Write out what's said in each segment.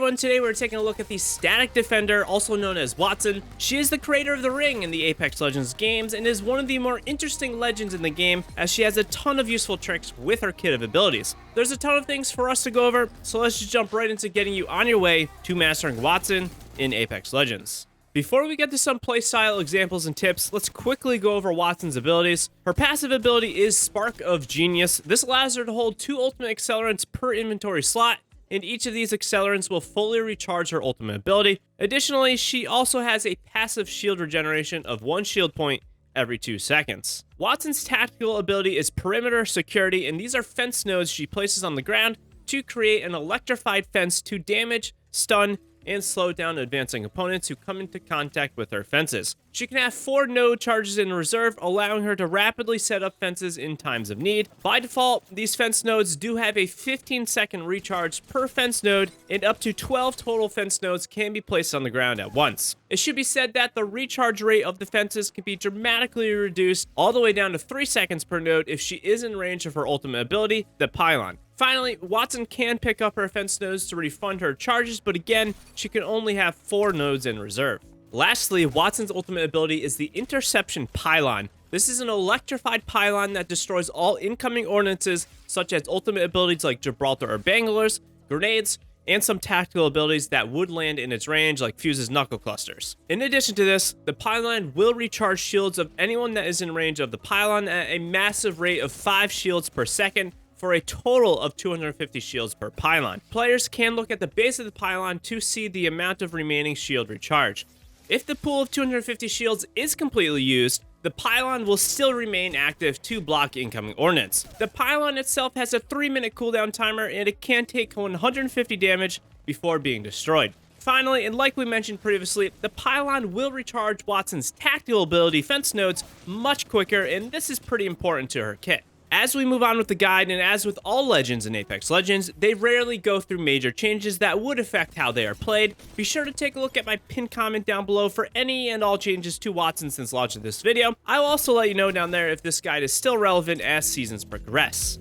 everyone, today we're taking a look at the Static Defender, also known as Wattson. She is the creator of the ring in the Apex Legends games and is one of the more interesting legends in the game as she has a ton of useful tricks with her kit of abilities. There's a ton of things for us to go over, so let's just jump right into getting you on your way to mastering Wattson in Apex Legends. Before we get to some playstyle examples and tips, let's quickly go over Wattson's abilities. Her passive ability is Spark of Genius. This allows her to hold 2 ultimate accelerants per inventory slot, and each of these accelerants will fully recharge her ultimate ability. Additionally, she also has a passive shield regeneration of 1 shield point every 2 seconds. Wattson's tactical ability is Perimeter Security, and these are fence nodes she places on the ground to create an electrified fence to damage, stun, and slow down advancing opponents who come into contact with her fences. She can have 4 node charges in reserve, allowing her to rapidly set up fences in times of need. By default, these fence nodes do have a 15-second recharge per fence node, and up to 12 total fence nodes can be placed on the ground at once. It should be said that the recharge rate of the fences can be dramatically reduced all the way down to 3 seconds per node if she is in range of her ultimate ability, the Pylon. Finally, Wattson can pick up her fence nodes to refund her charges, but again, she can only have 4 nodes in reserve. Lastly, Wattson's ultimate ability is the Interception Pylon. This is an electrified pylon that destroys all incoming ordnances, such as ultimate abilities like Gibraltar or Bangalores, grenades, and some tactical abilities that would land in its range like Fuse's Knuckle Clusters. In addition to this, the pylon will recharge shields of anyone that is in range of the pylon at a massive rate of 5 shields per second, for a total of 250 shields per pylon. Players can look at the base of the pylon to see the amount of remaining shield recharge. If the pool of 250 shields is completely used, the pylon will still remain active to block incoming ordnance. The pylon itself has a 3-minute cooldown timer, and it can take 150 damage before being destroyed. Finally, and like we mentioned previously, the pylon will recharge Wattson's tactical ability fence nodes much quicker, and this is pretty important to her kit. As we move on with the guide, and as with all legends in Apex Legends, they rarely go through major changes that would affect how they are played. Be sure to take a look at my pinned comment down below for any and all changes to Wattson since launch of this video. I will also let you know down there if this guide is still relevant as seasons progress.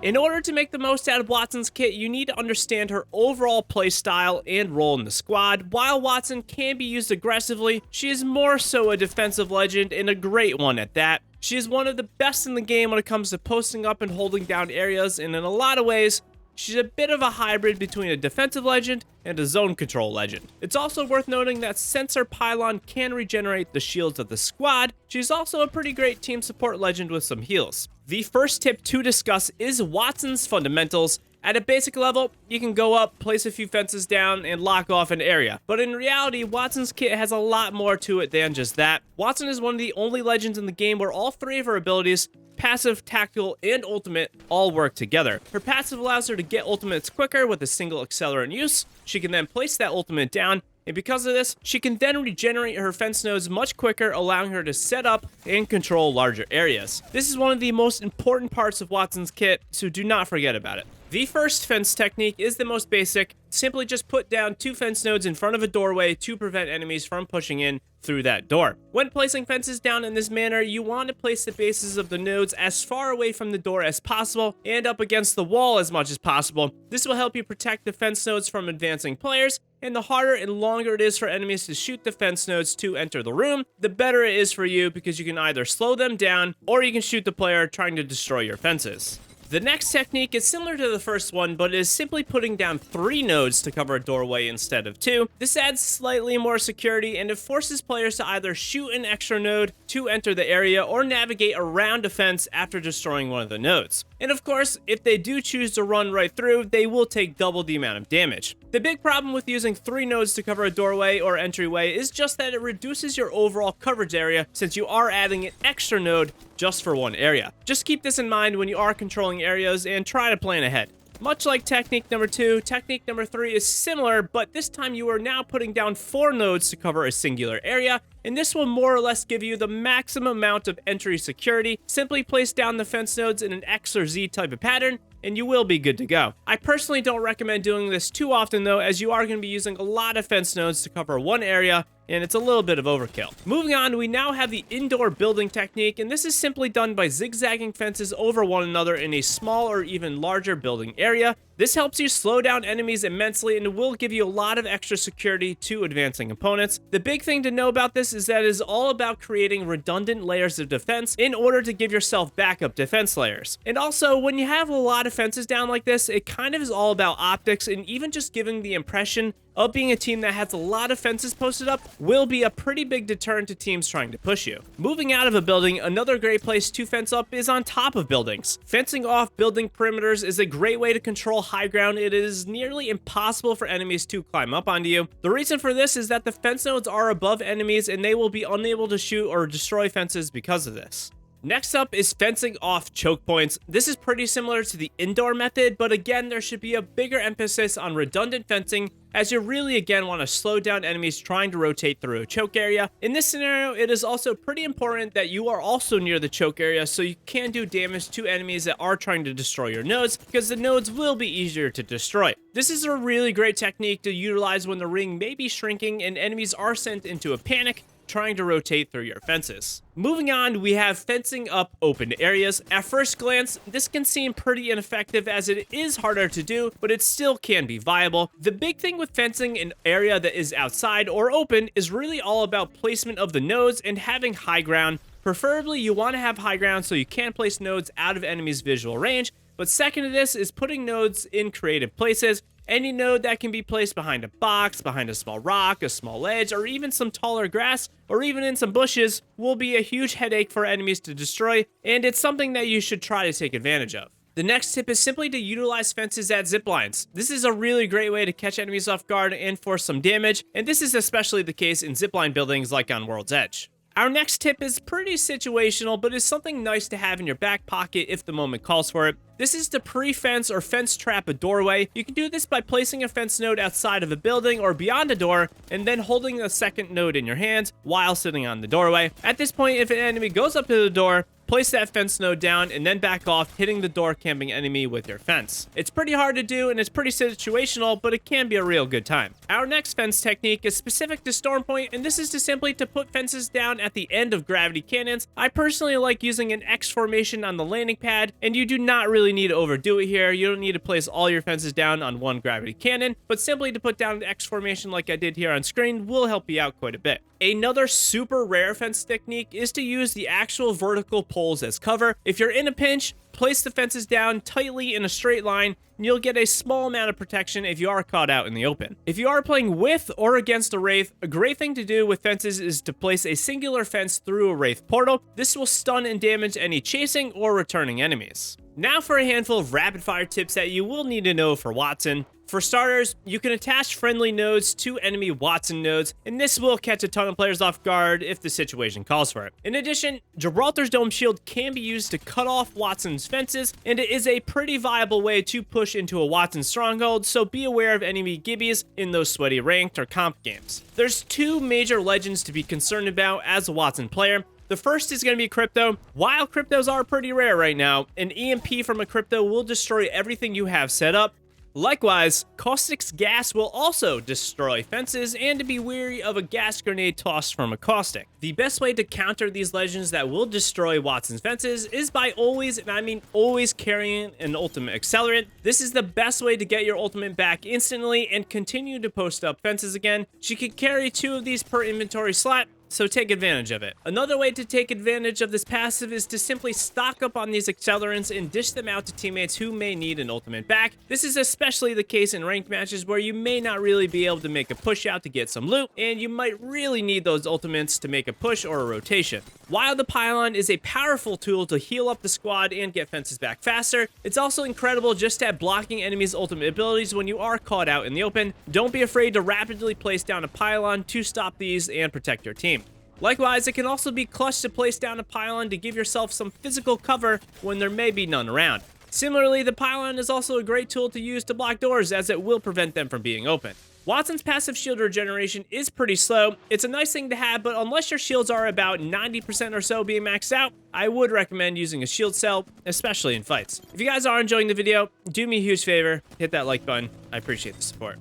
In order to make the most out of Wattson's kit, you need to understand her overall playstyle and role in the squad. While Wattson can be used aggressively, she is more so a defensive legend, and a great one at that. She is one of the best in the game when it comes to posting up and holding down areas, and in a lot of ways, she's a bit of a hybrid between a defensive legend and a zone control legend. It's also worth noting that since her pylon can regenerate the shields of the squad, she's also a pretty great team support legend with some heals. The first tip to discuss is Wattson's fundamentals. At a basic level, you can go up, place a few fences down, and lock off an area. But in reality, Wattson's kit has a lot more to it than just that. Wattson is one of the only legends in the game where all 3 of her abilities, passive, tactical, and ultimate, all work together. Her passive allows her to get ultimates quicker with a single accelerant use. She can then place that ultimate down, and because of this, she can then regenerate her fence nodes much quicker, allowing her to set up and control larger areas. This is one of the most important parts of Wattson's kit, so do not forget about it. The first fence technique is the most basic. Simply just put down 2 fence nodes in front of a doorway to prevent enemies from pushing in through that door. When placing fences down in this manner, you want to place the bases of the nodes as far away from the door as possible and up against the wall as much as possible. This will help you protect the fence nodes from advancing players, and the harder and longer it is for enemies to shoot the fence nodes to enter the room, the better it is for you because you can either slow them down or you can shoot the player trying to destroy your fences. The next technique is similar to the first one, but it is simply putting down 3 nodes to cover a doorway instead of 2. This adds slightly more security, and it forces players to either shoot an extra node to enter the area or navigate around a fence after destroying one of the nodes. And of course, if they do choose to run right through, they will take double the amount of damage. The big problem with using 3 nodes to cover a doorway or entryway is just that it reduces your overall coverage area since you are adding an extra node just for one area. Just keep this in mind when you are controlling areas and try to plan ahead. Much like technique number 2, technique number 3 is similar, but this time you are now putting down 4 nodes to cover a singular area, and this will more or less give you the maximum amount of entry security. Simply place down the fence nodes in an X or Z type of pattern, and you will be good to go. I personally don't recommend doing this too often though, as you are going to be using a lot of fence nodes to cover one area, and it's a little bit of overkill. Moving on, we now have the indoor building technique, and this is simply done by zigzagging fences over one another in a small or even larger building area. This helps you slow down enemies immensely and will give you a lot of extra security to advancing opponents. The big thing to know about this is that it is all about creating redundant layers of defense in order to give yourself backup defense layers. And also, when you have a lot of fences down like this, it kind of is all about optics, and even just giving the impression of being a team that has a lot of fences posted up will be a pretty big deterrent to teams trying to push you. Moving out of a building, another great place to fence up is on top of buildings. Fencing off building perimeters is a great way to control high ground. It is nearly impossible for enemies to climb up onto you. The reason for this is that the fence nodes are above enemies and they will be unable to shoot or destroy fences because of this. Next up is fencing off choke points. This is pretty similar to the indoor method, but again, there should be a bigger emphasis on redundant fencing, as you really again want to slow down enemies trying to rotate through a choke area. In this scenario, it is also pretty important that you are also near the choke area so you can do damage to enemies that are trying to destroy your nodes, because the nodes will be easier to destroy. This is a really great technique to utilize when the ring may be shrinking and enemies are sent into a panic trying to rotate through your fences. Moving on, we have fencing up open areas. At first glance, this can seem pretty ineffective as it is harder to do, but it still can be viable. The big thing with fencing an area that is outside or open is really all about placement of the nodes and having high ground. Preferably, you want to have high ground so you can place nodes out of enemies' visual range, but second to this is putting nodes in creative places. Any node that can be placed behind a box, behind a small rock, a small ledge, or even some taller grass, or even in some bushes, will be a huge headache for enemies to destroy, and it's something that you should try to take advantage of. The next tip is simply to utilize fences at zip lines. This is a really great way to catch enemies off guard and force some damage, and this is especially the case in zipline buildings like on World's Edge. Our next tip is pretty situational, but is something nice to have in your back pocket if the moment calls for it. This is to pre-fence or fence trap a doorway. You can do this by placing a fence node outside of a building or beyond a door, and then holding a second node in your hands while sitting on the doorway. At this point, if an enemy goes up to the door, place that fence node down and then back off, hitting the door camping enemy with your fence. It's pretty hard to do and it's pretty situational, but it can be a real good time. Our next fence technique is specific to Stormpoint, and this is to simply to put fences down at the end of gravity cannons. I personally like using an X formation on the landing pad, and you do not really need to overdo it here. You don't need to place all your fences down on one gravity cannon, but simply to put down an X formation like I did here on screen will help you out quite a bit. Another super rare fence technique is to use the actual vertical poles as cover. If you're in a pinch, place the fences down tightly in a straight line, and you'll get a small amount of protection if you are caught out in the open. If you are playing with or against a Wraith, a great thing to do with fences is to place a singular fence through a Wraith portal. This will stun and damage any chasing or returning enemies. Now for a handful of rapid fire tips that you will need to know for Wattson. For starters, you can attach friendly nodes to enemy Wattson nodes, and this will catch a ton of players off guard if the situation calls for it. In addition, Gibraltar's Dome Shield can be used to cut off Wattson's fences, and it is a pretty viable way to push into a Wattson stronghold, so be aware of enemy gibbies in those sweaty ranked or comp games. There's two major legends to be concerned about as a Wattson player. The first is going to be Crypto. While Cryptos are pretty rare right now, an EMP from a Crypto will destroy everything you have set up. Likewise, Caustic's gas will also destroy fences, and to be wary of a gas grenade tossed from a Caustic. The best way to counter these legends that will destroy Wattson's fences is by always, and I mean always, carrying an ultimate accelerant. This is the best way to get your ultimate back instantly and continue to post up fences again. She can carry 2 of these per inventory slot, so take advantage of it. Another way to take advantage of this passive is to simply stock up on these accelerants and dish them out to teammates who may need an ultimate back. This is especially the case in ranked matches where you may not really be able to make a push out to get some loot, and you might really need those ultimates to make a push or a rotation. While the pylon is a powerful tool to heal up the squad and get fences back faster, it's also incredible just at blocking enemies' ultimate abilities when you are caught out in the open. Don't be afraid to rapidly place down a pylon to stop these and protect your team. Likewise, it can also be clutch to place down a pylon to give yourself some physical cover when there may be none around. Similarly, the pylon is also a great tool to use to block doors, as it will prevent them from being open. Wattson's passive shield regeneration is pretty slow. It's a nice thing to have, but unless your shields are about 90% or so being maxed out, I would recommend using a shield cell, especially in fights. If you guys are enjoying the video, do me a huge favor, hit that like button. I appreciate the support.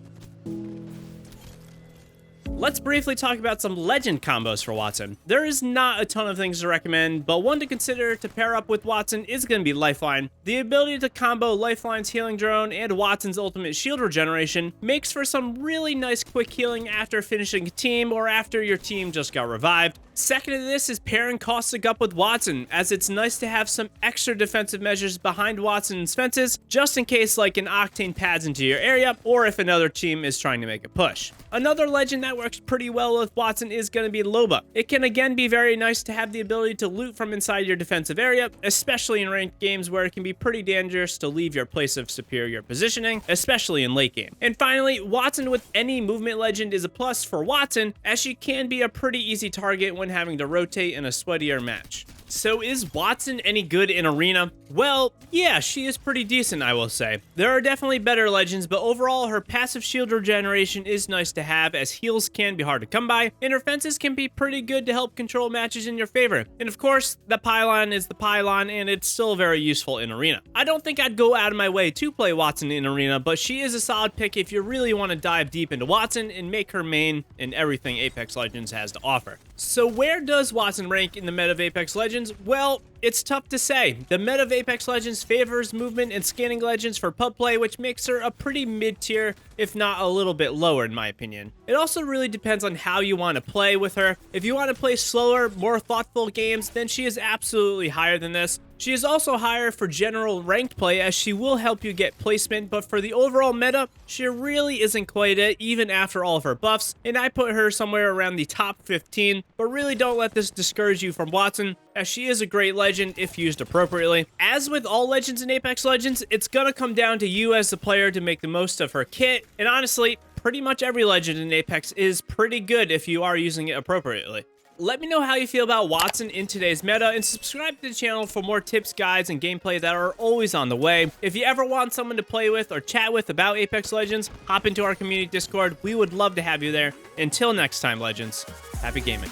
Let's briefly talk about some legend combos for Wattson. There is not a ton of things to recommend, but one to consider to pair up with Wattson is going to be Lifeline. The ability to combo Lifeline's healing drone and Wattson's ultimate shield regeneration makes for some really nice quick healing after finishing a team or after your team just got revived. Second to this is pairing Caustic up with Wattson, as it's nice to have some extra defensive measures behind Wattson's fences, just in case like an Octane pads into your area, or if another team is trying to make a push. Another legend that works pretty well with Wattson is going to be Loba. It can again be very nice to have the ability to loot from inside your defensive area, especially in ranked games where it can be pretty dangerous to leave your place of superior positioning, especially in late game. And finally, Wattson with any movement legend is a plus for Wattson, as she can be a pretty easy target when having to rotate in a sweatier match. So is Wattson any good in Arena? Well, yeah, she is pretty decent, I will say. There are definitely better legends, but overall her passive shield regeneration is nice to have, as heals can be hard to come by, and her fences can be pretty good to help control matches in your favor. And of course, the pylon is the pylon, and it's still very useful in Arena. I don't think I'd go out of my way to play Wattson in Arena, but she is a solid pick if you really want to dive deep into Wattson and make her main in everything Apex Legends has to offer. So where does Wattson rank in the meta of Apex Legends? Well, it's tough to say. The meta of Apex Legends favors movement and scanning legends for pub play, which makes her a pretty mid-tier, if not a little bit lower in my opinion. It also really depends on how you want to play with her. If you want to play slower, more thoughtful games, then she is absolutely higher than this. She is also higher for general ranked play, as she will help you get placement, but for the overall meta, she really isn't quite it, even after all of her buffs, and I put her somewhere around the top 15, but really don't let this discourage you from Wattson, as she is a great legend if used appropriately. As with all legends in Apex Legends, it's gonna come down to you as the player to make the most of her kit, and honestly, pretty much every legend in Apex is pretty good if you are using it appropriately. Let me know how you feel about Wattson in today's meta, and subscribe to the channel for more tips, guides, and gameplay that are always on the way. If you ever want someone to play with or chat with about Apex Legends, hop into our community Discord. We would love to have you there. Until next time, Legends, happy gaming.